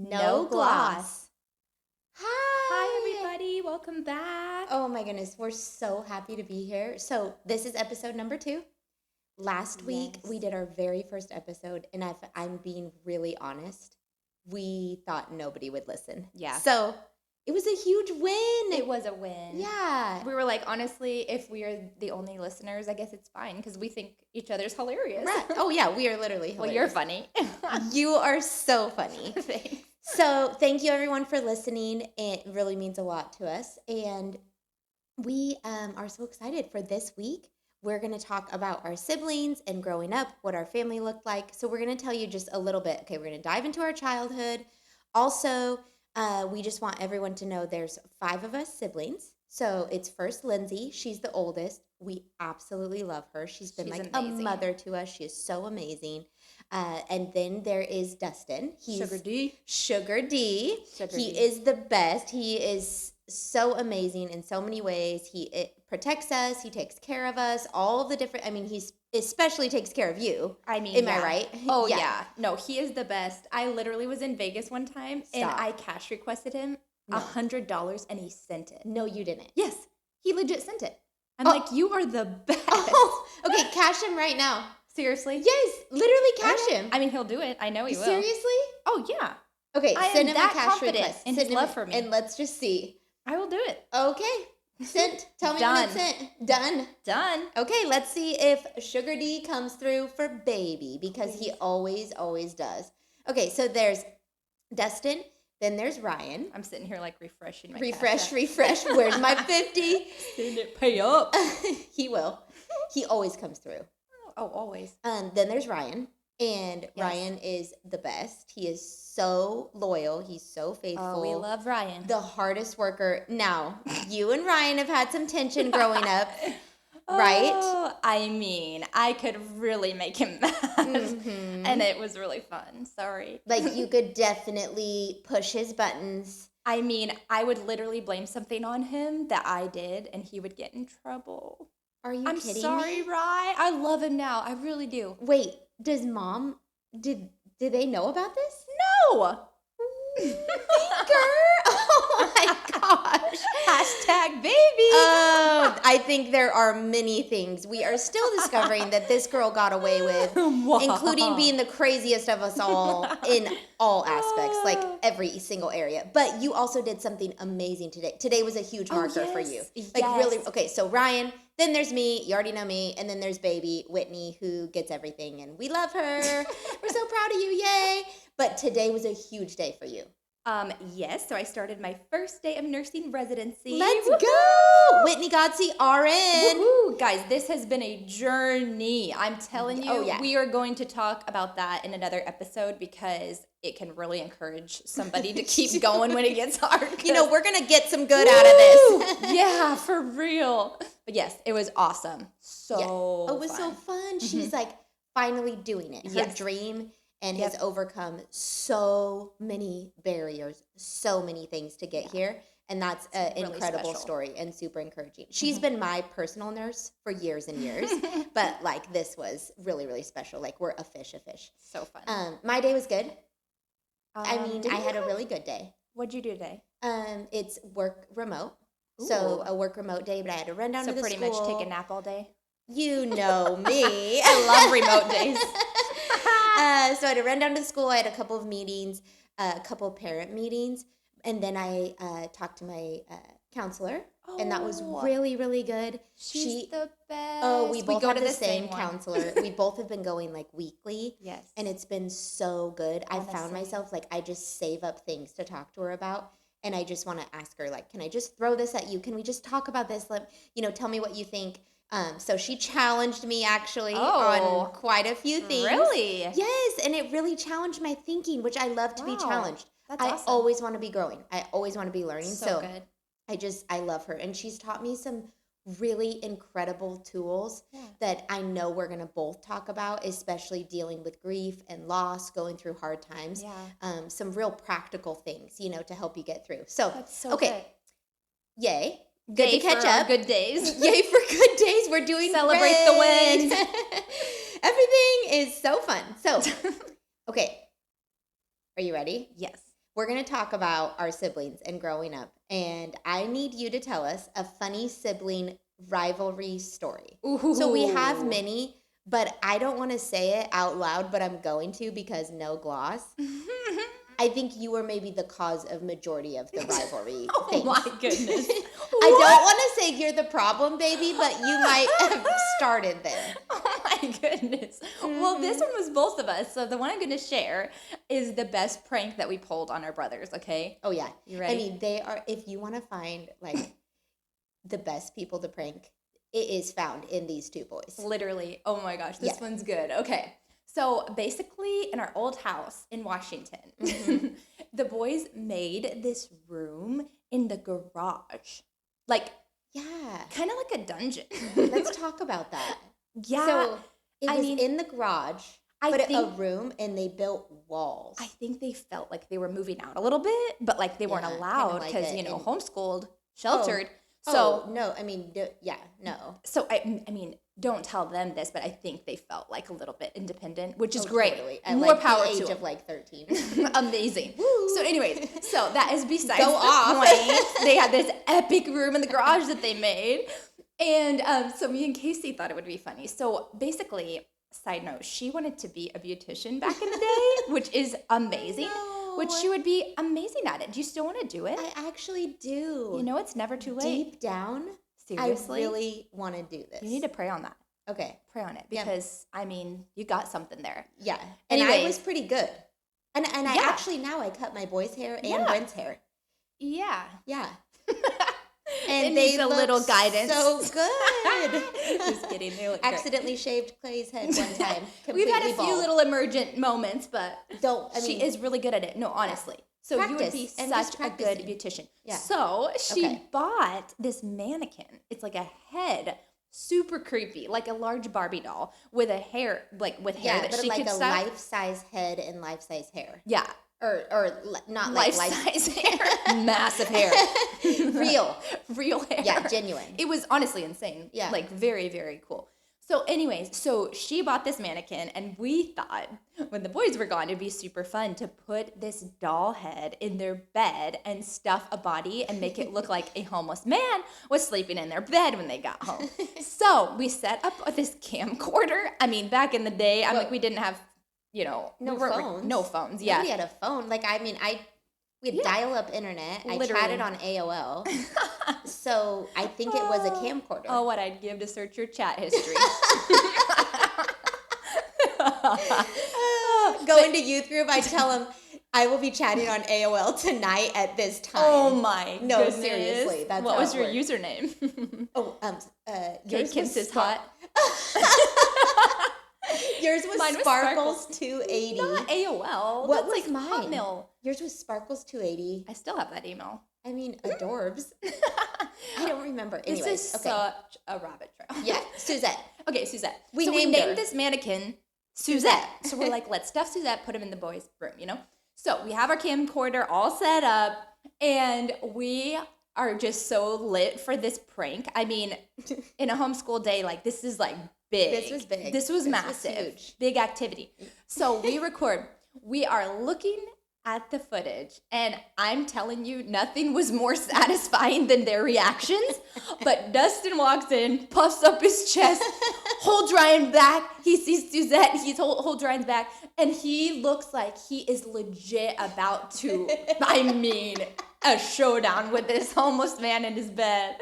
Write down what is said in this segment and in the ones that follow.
No gloss. Hi, everybody. Welcome back. Oh my goodness, we're so happy to be here. So this is episode number 2. Last week Yes. we did our very first episode, and if I'm being really honest, we thought nobody would listen. Yeah. So it was a huge win. It was a win. Yeah. We were like, honestly, if we are the only listeners, I guess it's fine because we think each other's hilarious. Right. Oh yeah, we are literally hilarious. Well, you're funny. You are so funny. Thanks. So thank you everyone for listening. It really means a lot to us. And we are so excited for this week. We're going to talk about our siblings and growing up, what our family looked like. So we're going to tell you just a little bit. Okay, we're going to dive into our childhood. Also, we just want everyone to know there's 5 of us siblings. So it's first Lindsay. She's the oldest. We absolutely love her. She's been like amazing. a mother to us. She is so amazing. And then there is Dustin. He's Sugar D. Sugar D. Sugar He D. is the best. He is so amazing in so many ways. He protects us. He takes care of us. All the different. I mean, he especially takes care of you. I mean, am I yeah. right? Oh, yeah. No, he is the best. I literally was in Vegas one time and Stop. I cash requested him No. $100 and he sent it. No, you didn't. Yes, he legit sent it. I'm Oh. like, you are the best. Oh, okay, cash him right now. Seriously? Yes, literally cash him. I mean, he'll do it. I know he will. Seriously? Oh, yeah. Okay, I am send him that a cash confident request. in Send his him love for me. And let's just see. I will do it. Okay, sent. Tell me when Done. it's sent. Done. Done. Okay, let's see if Sugar D comes through for baby because he always does. Okay, so there's Dustin, then there's Ryan. I'm sitting here like refreshing my Refresh. cash app. Where's my 50? Send it, pay up. He will. He always comes through. Oh, always. Then there's Ryan, and Yes. Ryan is the best. He is so loyal. He's so faithful. Oh, we love Ryan. The hardest worker. Now, you and Ryan have had some tension growing up, right? Oh, I mean, I could really make him mad. Mhm. And it was really fun. Sorry. Like, you could definitely push his buttons. I mean, I would literally blame something on him that I did, and he would get in trouble. Are you I'm kidding sorry, me? Ryan. I love him now. I really do. Wait, does mom, did they know about this? No. Girl, oh my gosh. Hashtag baby. Oh, I think there are many things we are still discovering that this girl got away with, including being the craziest of us all in all aspects, like every single area. But you also did something amazing today. Today was a huge marker for you. yes, Like really, yes. okay, so Ryan, then there's me, you already know me, and then there's baby, Whitney, who gets everything, and we love her. We're so proud of you, yay. But today was a huge day for you. Yes, so I started my first day of nursing residency. Let's Woohoo! go! Whitney Godsey, RN. Woohoo! Guys, this has been a journey. I'm telling you, Oh, yeah. we are going to talk about that in another episode because it can really encourage somebody to keep going when it gets hard. You know, we're going to get some good out of this. Yeah, for real. But yes, it was awesome. So Yeah. Oh, it was so fun. fun. She's like finally doing it. Her Yes. dream and Yep. has overcome so many barriers, so many things to get here. And that's an really incredible special. story and super encouraging. She's been my personal nurse for years and years, but like this was really, really special. Like we're a fish. So fun. My day was good. I mean, did I you had a have- really good day. What'd you do today? It's work remote. So Ooh. a work remote day, but I had to run down So to the pretty school. much take a nap all day. You know me. I love remote days. So I had to run down to the school. I had a couple of meetings, a couple of parent meetings, and then I talked to my counselor, and that was Oh. really, really good. She's the best. Oh, we both go have to the same one. counselor. We both have been going like weekly, Yes. and it's been so good. I found Honestly. myself like I just save up things to talk to her about. And I just want to ask her, like, can I just throw this at you? Can we just talk about this? Tell me what you think. So she challenged me actually Oh. on quite a few things. Really? Yes, and it really challenged my thinking, which I love to be Wow. challenged. That's I awesome. always want to be growing. I always want to be learning. So good. I love her. And she's taught me some really incredible tools Yeah. that I know we're going to both talk about, especially dealing with grief and loss, going through hard times. Yeah. Some real practical things, to help you get through. So, That's so okay, yay. good. Good Yay to catch for our up. Good days. Yay for good days. We're doing Celebrate the great. wins. Everything is so fun. So, okay. Are you ready? Yes. we're going to talk about our siblings and growing up. And I need you to tell us a funny sibling rivalry story. Ooh. So we have many, but I don't want to say it out loud, but I'm going to because no gloss. I think you were maybe the cause of majority of the rivalry things. My goodness. I don't want to say you're the problem, baby, but you might have started there. Oh my goodness. Well, this one was both of us. So the one I'm going to share is the best prank that we pulled on our brothers, okay? Oh, yeah. You ready? I mean, they are, if you want to find like the best people to prank, it is found in these two boys. Literally. Oh my gosh, this one's good. Okay. So basically, in our old house in Washington, the boys made this room in the garage. Like, Yeah. kind of like a dungeon. Let's talk about that. Yeah. So it I was mean, in the garage, I but a think- room, and they built walls. I think they felt like they were moving out a little bit, but like they weren't Yeah, kinda allowed like because, it you know, in- homeschooled, sheltered. So So, no, I mean, no. so I mean, don't tell them this, but I think they felt like a little bit independent, which is Oh, great. totally. At More like power the age to of them. like 13. Amazing. So anyways, so that is besides Go the off. point. They had this epic room in the garage that they made. And so me and Casey thought it would be funny. So basically, side note, she wanted to be a beautician back in the day, which is amazing. Which she would be amazing at it. Do you still want to do it? I actually do. You know, it's never too late. Deep down, Seriously? I really want to do this. You need to pray on that. Okay. Pray on it. Yeah. Because, I mean, you got something there. Yeah. And I was Anyways. pretty good. And I Yeah. actually now I cut my boy's hair and Yeah. Brent's hair. Yeah. Yeah. It needs a look little guidance. So good. Just kidding. They look great. Accidentally shaved Clay's head one time. We've had a completely few bald. little emergent moments, but She she is really good at it. No, honestly. So you would be Practice, and just such a good practicing. beautician. Yeah. So she Okay. bought this mannequin. It's like a head, super creepy, like a large Barbie doll with a hair, like with hair Yeah, that but she like could a style. life-size head and life-size hair. Yeah, Not like life-size hair, massive hair, real. real hair. Yeah, genuine. It was honestly insane. Yeah. Like very, very cool. So anyways, so she bought this mannequin and we thought when the boys were gone, it'd be super fun to put this doll head in their bed and stuff a body and make it look like a homeless man was sleeping in their bed when they got home. So we set up this camcorder. I mean, back in the day, we didn't have, you know, No we weren't- phones. No phones, yeah. Nobody had a phone. Like, I mean, we had Yeah. dial-up internet. I Literally. chatted on AOL. So I think it was a camcorder. Oh, what I'd give to search your chat history. Go into youth group. I tell them I will be chatting on AOL tonight at this time. Oh my No, goodness. seriously, that's what how was it your worked. username? Oh, Yours yours was is hot. Yours was Mine was Sparkles 280. Not AOL. What That's was like mine? Hotmail. Yours was Sparkles 280. I still have that email. I mean, adorbs. I don't remember. Anyways, This is okay. such a rabbit trail. Yeah, Suzette. Okay, Suzette. We so named we named her. this mannequin Suzette. So we're like, let's stuff Suzette, put him in the boys' room, you know? So we have our camcorder all set up, and we are just so lit for this prank. I mean, in a homeschool day, like, this is like big. This was big. This was This was massive. huge. Big activity. So we record. We are looking at the footage, and I'm telling you, nothing was more satisfying than their reactions. But Dustin walks in, puffs up his chest, holds Ryan back. He sees Suzette, he's holds Ryan's back, and he looks like he is legit about to, I mean, a showdown with this homeless man in his bed.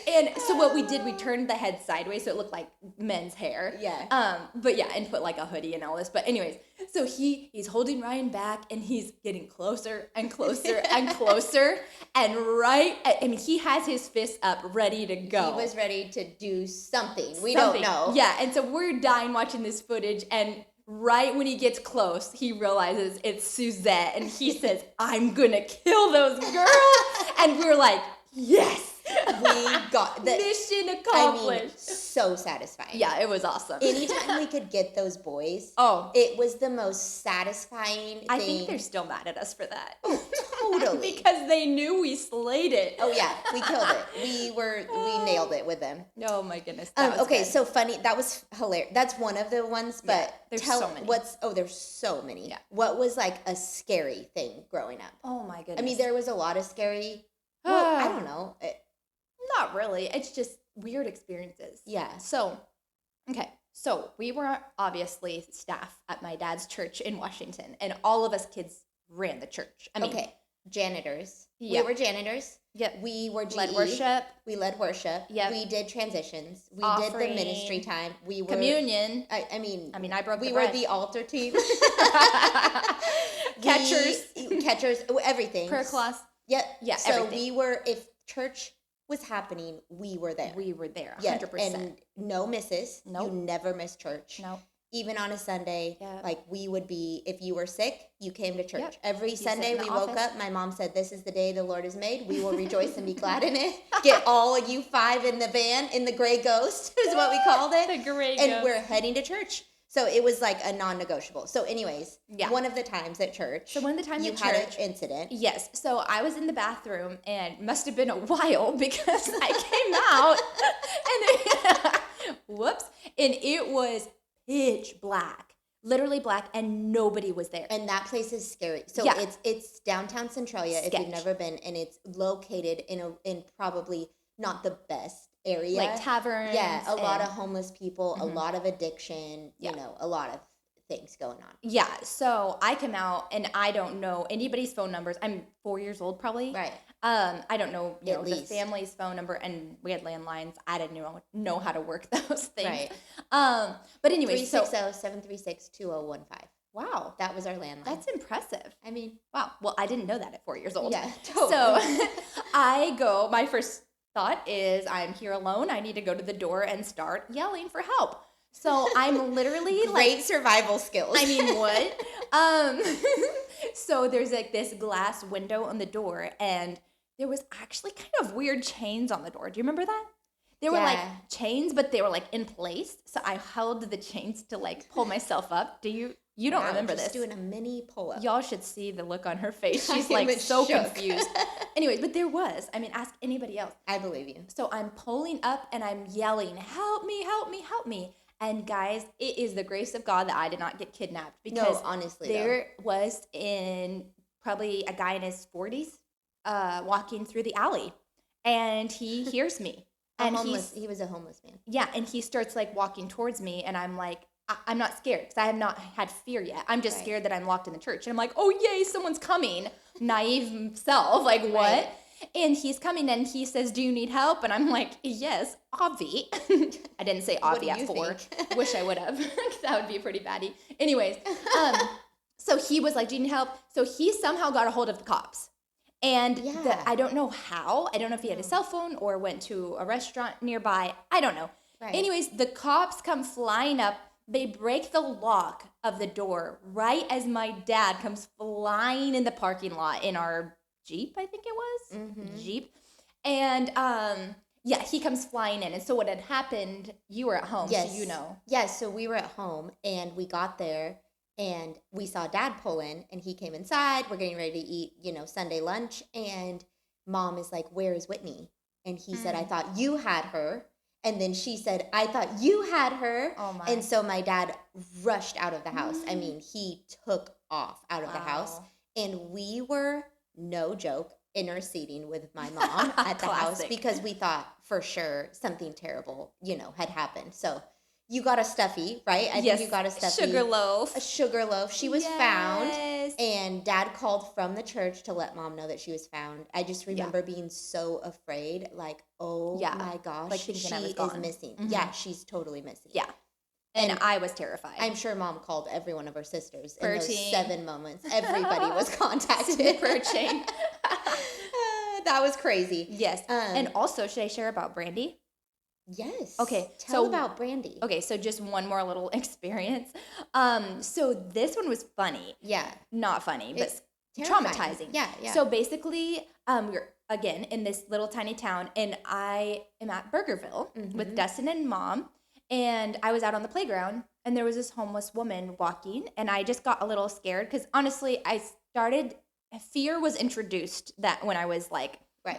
And so what we did, we turned the head sideways so it looked like men's hair. Yeah. But yeah, and put like a hoodie and all this. But anyways, so he's holding Ryan back and he's getting closer and closer and closer. And I mean, he has his fist up ready to go. He was ready to do something. We Something. don't know. Yeah, and so we're dying watching this footage, and right when he gets close, he realizes it's Suzette, and he says, "I'm gonna kill those girls," and we're like, "Yes, We got the mission I accomplished." mean, so satisfying. Yeah, it was awesome. Anytime we could get those boys, Oh, it was the most satisfying thing. I think they're still mad at us for that. totally. Because they knew we slayed it. Oh yeah, we killed it. We nailed it with them. Oh my goodness. That was Okay, good. so funny. That was hilarious. That's one of the ones, but there's tell so many. there's so many. Yeah. What was like a scary thing growing up? Oh my goodness. I mean, there was a lot of scary, well, I don't know. Not really. It's just weird experiences. Yeah. So, okay. So we were obviously staff at my dad's church in Washington, and all of us kids ran the church. I mean, Okay. Janitors. Yeah. We were janitors. Yep. We were GE. Led worship. We led worship. Yep. We did transitions. We Offering. did the ministry time. We were Communion. I mean, I broke we the were bread. the altar team. Catchers, everything. Prayer class. Yep. Yeah, So everything. we were, if church was happening, we were there. We were there, 100%. Yeah, and no misses. Nope. You never missed church. Nope. Even on a Sunday, Yep. like we would be, if you were sick, you came to church. Yep. Every You sit Sunday in the we woke office. up, my mom said, "This is the day the Lord has made. We will rejoice and be glad in it." Get all of you 5 in the van, in the gray ghost is what we called it. The gray and ghost. we're heading to church. So it was like a non-negotiable. So anyways, Yeah. one of the times at church, So one of the times you at had church- an incident. Yes. So I was in the bathroom, and must have been a while because I came out and whoops, and it was pitch black. Literally black, and nobody was there. And that place is scary. So Yeah. it's downtown Centralia if Sketch. you've never been, and it's located in probably not the best area. Like taverns. Yeah, a lot and- of homeless people, a Mhm. lot of addiction, Yeah. you know, a lot of things going on. Yeah. So I come out, and I don't know anybody's phone numbers. I'm 4 years old, probably. Right. I don't know, At the least. family's phone number, and we had landlines. I didn't know how to work those things. Right. But anyway, so 360-736-2015. wow, That was our landline. that's impressive. I mean, Wow. Well, I didn't know that at 4 years old. yeah, So totally. I go, my first thought is I'm here alone. I need to go to the door and start yelling for help. So I'm literally Great like, survival skills. I mean, what? So there's like this glass window on the door, and there was actually kind of weird chains on the door. Do you remember that? They were like Yeah. chains, but they were like in place. So I held the chains to like pull myself up. You don't Wow, remember just this. doing a mini pull-up. Y'all should see the look on her face. I She's am like so shook. confused. Anyways, but there was. I mean, ask anybody else. I believe you. So I'm pulling up and I'm yelling, "Help me, help me, help me." And guys, it is the grace of God that I did not get kidnapped, because No, honestly, though. there was probably a guy in his 40s walking through the alley, and he hears me. And He was a homeless man. yeah, and he starts like walking towards me, and I'm like, I'm not scared because I have not had fear yet. I'm just Right. scared that I'm locked in the church. And I'm like, oh, yay, someone's coming. Naive self, like, what? Right. And he's coming, and he says, do you need help? And I'm like, yes, Avi. I didn't say What Avi do at you 4. think? Wish I would have, because that would be pretty baddie. Anyways, so he was like, do you need help? So he somehow got a hold of the cops. And Yeah. I don't know how. I don't know if he had a cell phone or went to a restaurant nearby. I don't know. Right. Anyways, the cops come flying up. They break the lock of the door right as my dad comes flying in the parking lot in our Jeep, I think it was. Mhm. Jeep. And yeah, he comes flying in. And so what had happened, you were at home, Yes. so you know. Yes, so we were at home, and we got there, and we saw Dad pull in, and he came inside. We're getting ready to eat, Sunday lunch, and Mom is like, "Where is Whitney?" And he said, "I thought you had her." And then she said, "I thought you had her." Oh, my. And so my dad rushed out of the house. I mean, he took off out of the house. Wow. And we were, no joke, interceding with my mom at the house Classic. because we thought for sure something terrible, had happened. So you got a stuffy, right? I Yes, think you got a stuffy. sugar loaf. A sugar loaf. She was found. Yes. And Dad called from the church to let Mom know that she was found. I just remember being so afraid, like, oh Yeah. my gosh, Like thinking I was she is gone. missing. Mhm. Yeah, she's totally missing. Yeah. And And I was terrified. I'm sure Mom called every one of her sisters in those Bertie. 7 moments. Everybody was contacted. Super chain. That was crazy. Yes. And also, should I share about Brandy? Yes. Okay, Tell so- about Brandy. Okay, so just one more little experience. So this one was funny. Yeah. Not funny, but It's terrifying. traumatizing. Yeah, yeah. So basically, we're again in this little tiny town, and I am at Burgerville with Mhm. Dustin and Mom, and I was out on the playground, and there was this homeless woman walking, and I just got a little scared because honestly, fear was introduced that when I was like, Right.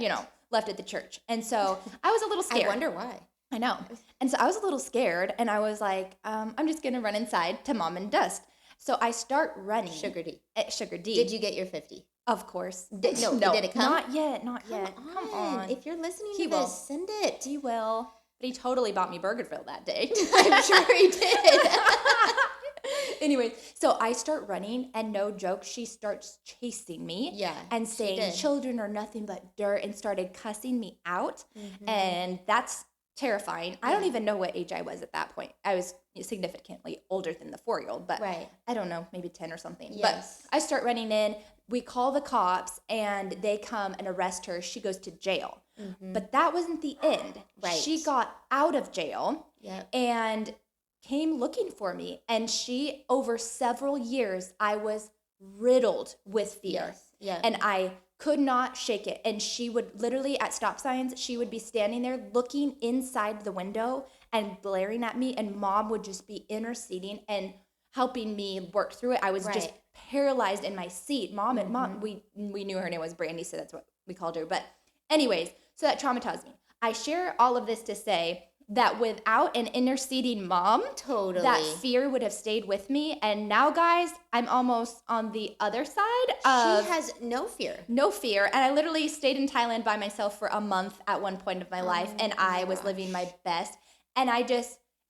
left at the church, and so I was a little scared. I wonder why. I know. And so I was a little scared, and I was like, I'm just going to run inside to Mom and Dust. So I start running. Sugar D. At Sugar D. Did you get your 50? Of course. No, did it come? Not yet. Not yet. Come on. If you're listening He to this, will. send it. He will. But he totally bought me Burgerville that day. I'm sure he did. Anyway, so I start running, and no joke, she starts chasing me. Yeah, and she saying did. children are nothing but dirt, and started cussing me out. Mhm. And that's terrifying. I don't even know what age I was at that point. I was significantly older than the 4-year-old, but Right. I don't know, maybe 10 or something. Yes. But I start running in. We call the cops, and they come and arrest her. She goes to jail. But that wasn't the end. Right. She got out of jail Yep. and came looking for me. And she, over several years, I was riddled with fear. Yes. Yeah. And I could not shake it. And she would literally, at stop signs, she would be standing there looking inside the window and glaring at me. And mom would just be interceding and helping me work through it. I was just Right. paralyzed in my seat. Mom, we knew her name was Brandy, so that's what we called her. But anyways, so that traumatized me. I share all of this to say that without an interceding mom, Totally. that fear would have stayed with me. And now, guys, I'm almost on the other side of She has no fear. no fear. And I literally stayed in Thailand by myself for a month at one point of my life, and I was living my best. And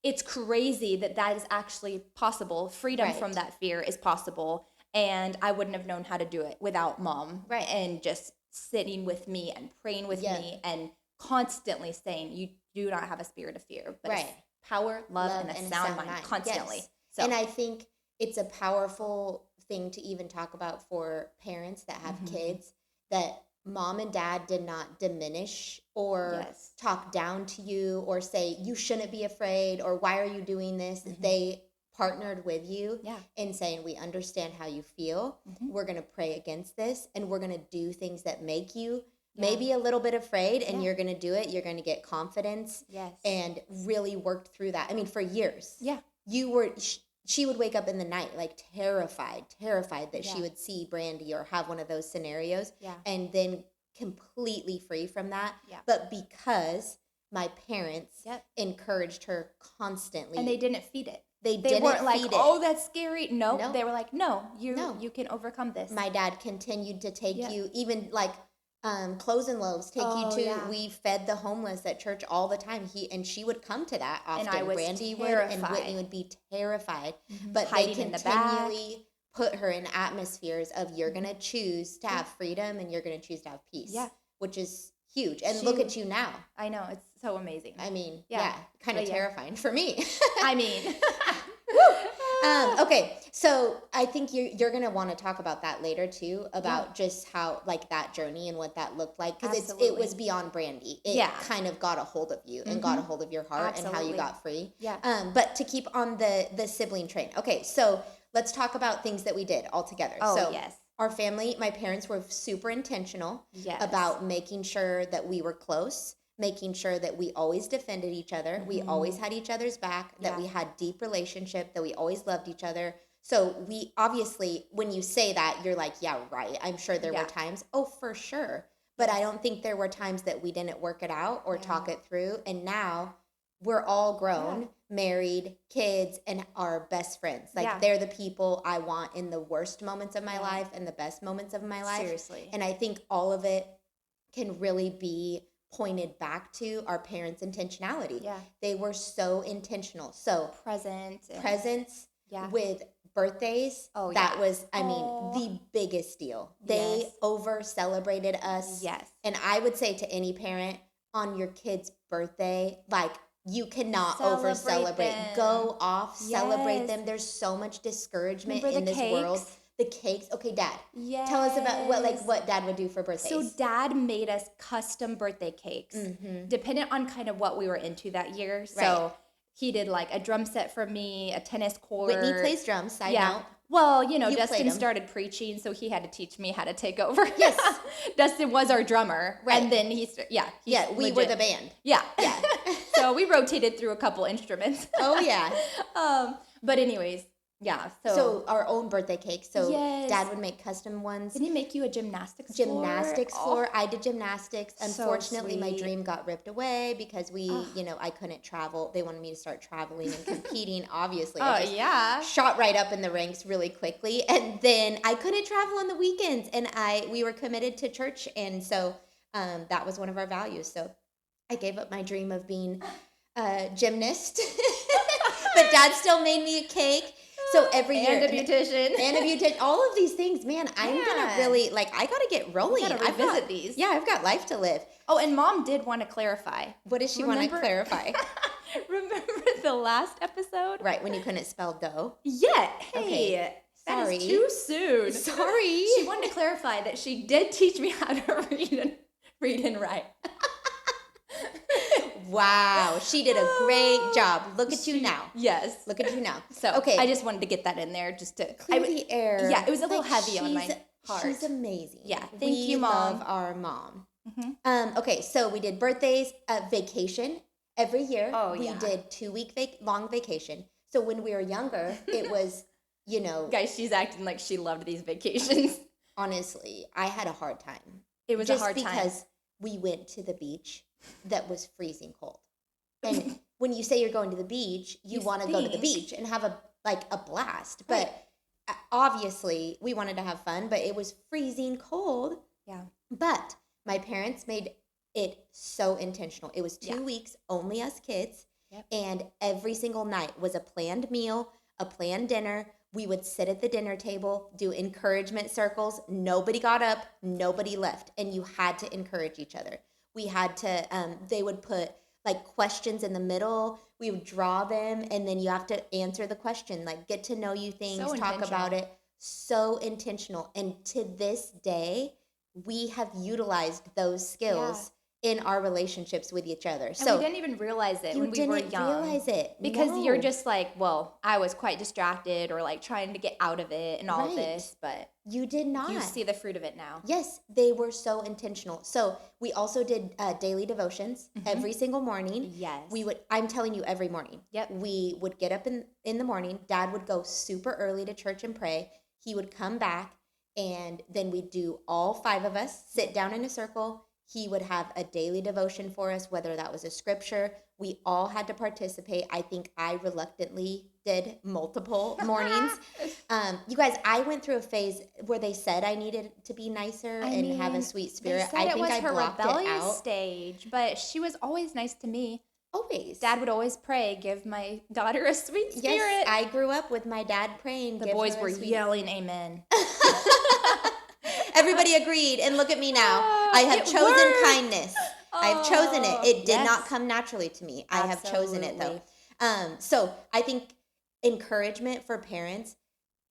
it's crazy that that is actually possible. Freedom Right. from that fear is possible. And I wouldn't have known how to do it without mom. Right. And just sitting with me and praying with Yeah. me and constantly saying, you do not have a spirit of fear, but Right. a power, love, and a sound mind constantly. Yes. So, And I think it's a powerful thing to even talk about for parents that have kids, that mom and dad did not diminish or Yes. talk down to you or say you shouldn't be afraid or why are you doing this. They partnered with you Yeah. in saying we understand how you feel. We're going to pray against this, and we're going to do things that make you maybe a little bit afraid, and you're going to do it. You're going to get confidence Yes. and really worked through that. I mean, for years. Yeah. You were she would wake up in the night like terrified that she Yeah. would see Brandy or have one of those scenarios, Yeah. and then completely free from that. Yeah. But because my parents Yep. encouraged her constantly, And they didn't feed it. they They didn't weren't like, feed oh, it. that's scary. No, No. they were like, no, No. you can overcome this. My dad continued to take Yeah. you, even like clothes and loaves, take you Oh, to. yeah. We fed the homeless at church all the time. She would come to that often. I was Brandy would, and terrified. Whitney would be terrified. But Hiding they in the back. continually put her in atmospheres of you're gonna choose to have freedom and you're gonna choose to have peace. Yeah. Which is huge. And She- look at you now. I know, it's so amazing. I mean, Yeah. yeah, kind of But yeah. terrifying for me. I mean, Okay, so I think you're gonna want to talk about that later too, about just how like that journey and what that looked like, because it Absolutely. was beyond Brandy. It Yeah. kind of got a hold of you and got a hold of your heart and how you Absolutely. got free. Yeah. But to keep on the sibling train. Okay, so let's talk about things that we did all together. Oh, so yes. our family, my parents were super intentional Yes. about making sure that we were close, making sure that we always defended each other, we always had each other's back, that Mm-hmm. Yeah. we had deep relationship, that we always loved each other. So we obviously, when you say that, you're like, yeah, right. I'm sure there Yeah. were times, oh, for sure. But I don't think there were times that we didn't work it out or talk it through. And now we're all grown, married, kids, and are best friends. Like Yeah. they're the people I want in the worst moments of my life and the best moments of my life. Seriously. And I think all of it can really be pointed back to our parents' intentionality. Yeah. They were so intentional. So present. and- presents Yeah. with birthdays, Oh, that yeah. was, I mean, Aw. the biggest deal. They Yes. over celebrated us. Yes. And I would say to any parent, on your kid's birthday, like, you cannot over Celebrate celebrate. them. Go off, celebrate Yes. them. There's so much discouragement Remember in the this world. cakes? The cakes. Okay, Dad. Yes. Tell us about what Dad would do for birthdays. So dad made us custom birthday cakes, dependent on kind of what we were into that year. So Right. he did like a drum set for me, a tennis court. Whitney plays drums, side Yeah. note. Well, You played Dustin 'em. started preaching, so he had to teach me how to take over. Yes. Dustin was our drummer. Right. And then he's Yeah, we were legit. the band. Yeah. Yeah. So we rotated through a couple instruments. Oh, yeah. But anyways, Yeah. So our own birthday cake. So Dad Yes. would make custom ones. Didn't he make you a gymnastics floor? Gymnastics Oh, floor. I did gymnastics. so Unfortunately, my sweet. dream got ripped away because Oh, I couldn't travel. They wanted me to start traveling and competing. Obviously, I oh just yeah. shot right up in the ranks really quickly, and then I couldn't travel on the weekends, and we were committed to church, and so that was one of our values. So I gave up my dream of being a gymnast, but Dad still made me a cake. So every year, And a beautician. and if you did all of these things, man, I'm gonna Man, really I gotta get we rolling. gotta revisit these. Yeah, I've got life to live. Oh, and Mom did want to clarify. What does she want to Remember? clarify? Remember the last episode? Right, when you couldn't spell dough. Yeah. Hey, Okay, that sorry. is too soon. Sorry. She wanted to clarify that she did teach me how to read and write. Wow, she did a great job. Look at you now. Yes. Look at you now. So Okay, I just wanted to get that in there just to clear the air. yeah, it was a little heavy on my she's- heart. She's amazing. Yeah, thank you, We love Mom. our mom. Mhm. Okay, so we did birthdays, vacation every year. Oh, we yeah. did 2-week long vacation. So when we were younger, it was, Guys, she's acting like she loved these vacations. honestly, I had a hard time. It was Just a hard time. because we went to the beach that was freezing cold. And when you say you're going to the beach, you You want to go to the think. beach and have a blast. Right. But obviously, we wanted to have fun, but it was freezing cold. Yeah. But my parents made it so intentional. It was 2 Yeah. weeks, only us kids. Yep. And every single night was a planned meal, a planned dinner. We would sit at the dinner table, do encouragement circles. Nobody got up, nobody left. And you had to encourage each other. We had to, they would put like questions in the middle. We would draw them, and then you have to answer the question, like get to know you things, So talk about intentional. it. So intentional. And to this day, we have utilized those skills in our relationships with each other. And So we didn't even realize it you when we were didn't young. realize it. Because you're No. just like, well, I was quite distracted or like trying to get out of it and all Right. this, but You did not. you see the fruit of it now. Yes, they were so intentional. So we also did daily devotions every single morning. Yes. I'm telling you, every morning. Yep. We would get up in the morning. Dad would go super early to church and pray. He would come back, and then we'd do all 5 of us sit down in a circle. He would have a daily devotion for us, whether that was a scripture. We all had to participate. I think I reluctantly did multiple mornings. You guys, I went through a phase where they said I needed to be nicer and have a sweet They spirit. said I it think was I her blocked it rebellious out. stage, but she was always nice to me. Always. Dad would always pray, give my daughter a sweet spirit. Yes, I grew up with my dad praying. the "Give boys her a were sweet-" yelling amen. Everybody agreed, and look at me now. Oh, I have it chosen worked. kindness. I have chosen it. It did not Yes. come naturally to me. I have chosen it though. Absolutely. So I think encouragement for parents.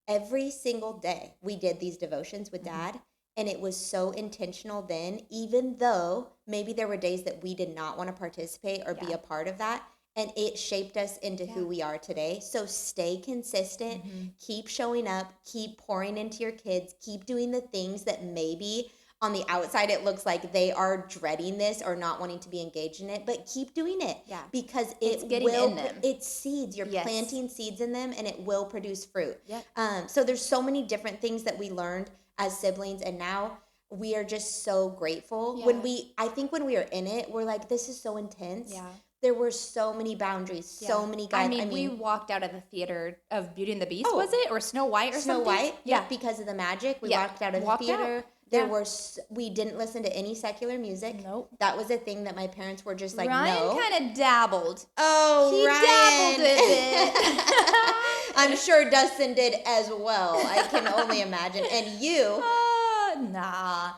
Every single day we did these devotions with Dad, and it was so intentional then, even though maybe there were days that we did not want to participate or be Yeah. a part of that, and it shaped us into who Yeah. we are today. So stay consistent, keep showing up, keep pouring into your kids, keep doing the things that maybe on the outside it looks like they are dreading this or not wanting to be engaged in it, but keep doing it. Yeah. Because It's it getting will in them. it's seeds. You're Yes. planting seeds in them, and it will produce fruit. Yep. So there's so many different things that we learned as siblings, and now we are just so grateful. Yeah. I think when we are in it, we're like, this is so intense. Yeah. There were so many boundaries, so Yeah. many guys. We walked out of the theater of Beauty and the Beast, Oh. was it? Or Snow White or Snow something? White, Yeah. because of the magic. We Yeah. walked out of the Walked out. theater. Yeah. We didn't listen to any secular music. Nope. That was a thing that my parents were just like, Ryan no. kind of dabbled. Oh, He Ryan. dabbled a bit. I'm sure Dustin did as well. I can only imagine. And you. Nah.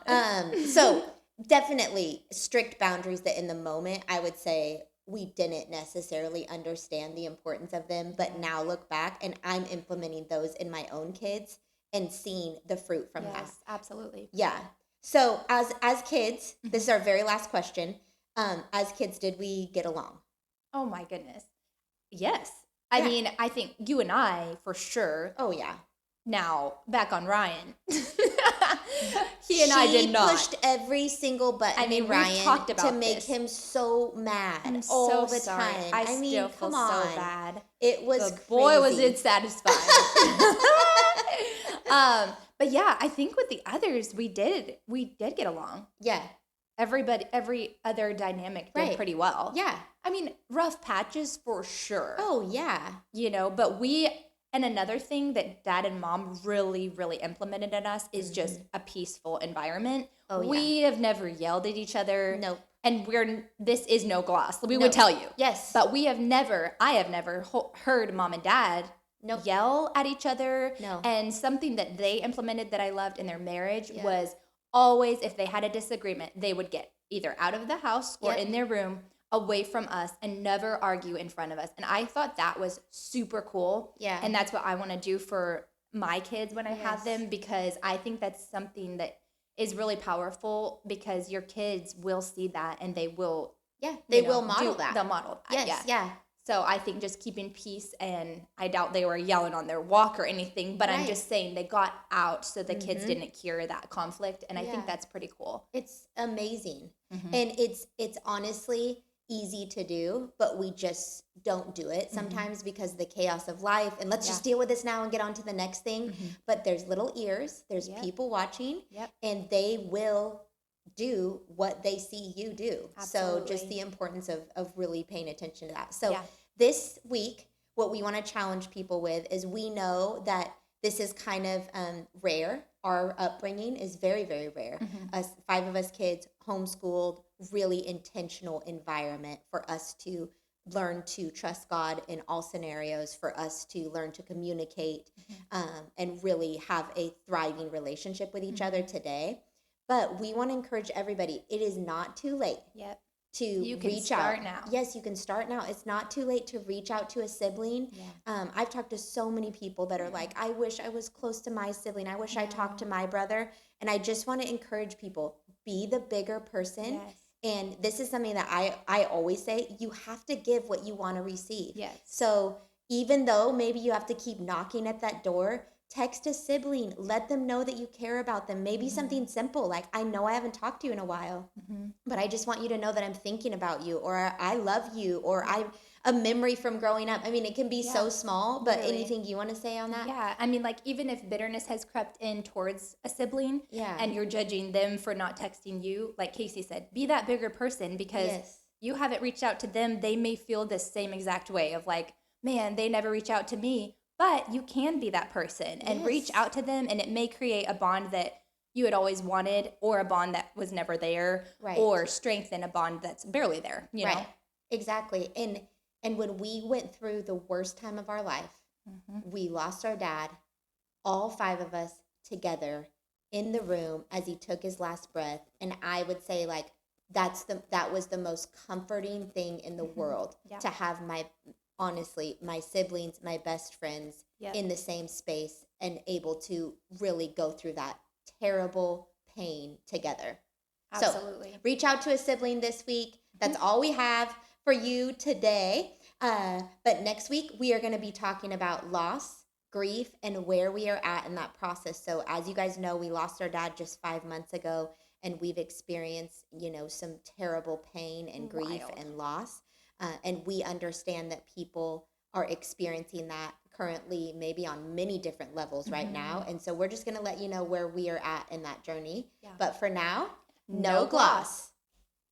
So definitely strict boundaries that in the moment I would say we didn't necessarily understand the importance of them, but now look back and I'm implementing those in my own kids and seeing the fruit from that. Yes, absolutely. Yeah. So as kids, this is our very last question. As kids, did we get along? Oh my goodness. Yes. I Yeah. mean, I think you and I, for sure. Oh yeah. Now, back on Ryan. He and I did not. She pushed every single button in Ryan talked about to make this. him so mad I'm all so the sorry. time. I still feel come so on. bad. It was But boy, was crazy. it satisfying. But yeah, I think with the others, we did get along. Yeah. Every other dynamic did pretty well. Yeah. I mean, rough patches for sure. Oh, yeah. You know, but and another thing that Dad and Mom really, really implemented in us is just a peaceful environment. Oh, yeah. We have never yelled at each other. Nope. And this is no gloss. We would tell you. Yes. But I have never heard Mom and Dad yell at each other. No. And something that they implemented that I loved in their marriage was always, if they had a disagreement, they would get either out of the house or in their room away from us and never argue in front of us. And I thought that was super cool. Yeah. And that's what I want to do for my kids when I have them, because I think that's something that is really powerful, because your kids will see that and they will will model that. They'll model that. Yes. Yeah. So I think just keeping peace, and I doubt they were yelling on their walk or anything, but I'm just saying they got out so the kids didn't cure that conflict, and I think that's pretty cool. It's amazing. And it's honestly easy to do, but we just don't do it sometimes because of the chaos of life, and let's just deal with this now and get on to the next thing. But there's little ears, there's people watching, and they will do what they see you do. Absolutely. So just the importance of really paying attention to that. So this week, what we want to challenge people with is, we know that this is kind of rare. Our upbringing is very, very rare. Us, 5 of us kids, homeschooled, really intentional environment for us to learn to trust God in all scenarios, for us to learn to communicate and really have a thriving relationship with each other today. But we want to encourage everybody, it is not too late to you can reach start out. now. Yes, you can start now. It's not too late to reach out to a sibling. I've talked to so many people that are like, I wish I was close to my sibling. I wish I talked to my brother. And I just want to encourage people, be the bigger person. And this is something that I always say, you have to give what you want to receive. So even though maybe you have to keep knocking at that door, text a sibling, let them know that you care about them. Maybe something simple like, I know I haven't talked to you in a while, but I just want you to know that I'm thinking about you, or I love you, or a memory from growing up. I mean, it can be so small, but anything you want to say on that? Yeah, I mean, like, even if bitterness has crept in towards a sibling and you're judging them for not texting you, like Casey said, be that bigger person, because you haven't reached out to them. They may feel the same exact way of like, man, they never reach out to me. But you can be that person and reach out to them, and it may create a bond that you had always wanted, or a bond that was never there, or strengthen a bond that's barely there, you know? Exactly. And when we went through the worst time of our life, we lost our dad, all 5 of us together in the room as he took his last breath. And I would say, like, that was the most comforting thing in the world, to have honestly, my siblings, my best friends in the same space, and able to really go through that terrible pain together. Absolutely. So reach out to a sibling this week. That's all we have for you today. But next week, we are going to be talking about loss, grief, and where we are at in that process. So as you guys know, we lost our dad just 5 months ago, and we've experienced, some terrible pain and grief and loss. And we understand that people are experiencing that currently, maybe on many different levels right now. And so we're just going to let you know where we are at in that journey. But for now, no gloss.